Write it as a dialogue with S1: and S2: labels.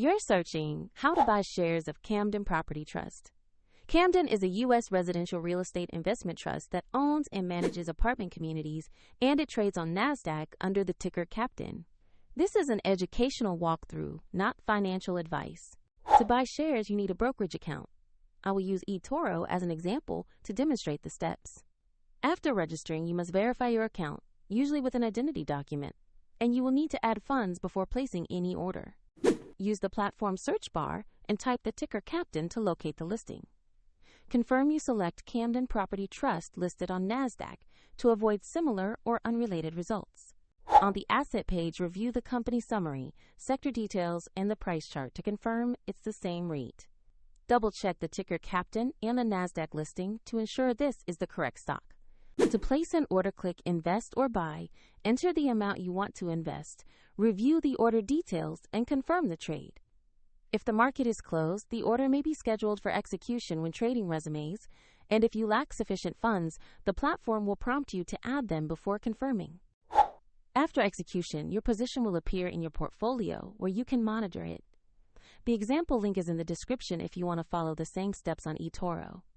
S1: You're searching how to buy shares of Camden Property Trust. Camden is a U.S. residential real estate investment trust that owns and manages apartment communities, and it trades on NASDAQ under the ticker CAPTAIN. This is an educational walkthrough, not financial advice. To buy shares, you need a brokerage account. I will use eToro as an example to demonstrate the steps. After registering, you must verify your account, usually with an identity document, and you will need to add funds before placing any order. Use the platform search bar and type the ticker CAPTAIN to locate the listing. Confirm you select Camden Property Trust listed on NASDAQ to avoid similar or unrelated results. On the asset page, review the company summary, sector details, and the price chart to confirm it's the same REIT. Double-check the ticker CAPTAIN and the NASDAQ listing to ensure this is the correct stock. To place an order, click Invest or Buy, enter the amount you want to invest, review the order details, and confirm the trade. If the market is closed, the order may be scheduled for execution when trading resumes, and if you lack sufficient funds, the platform will prompt you to add them before confirming. After execution, your position will appear in your portfolio where you can monitor it. The example link is in the description if you want to follow the same steps on eToro.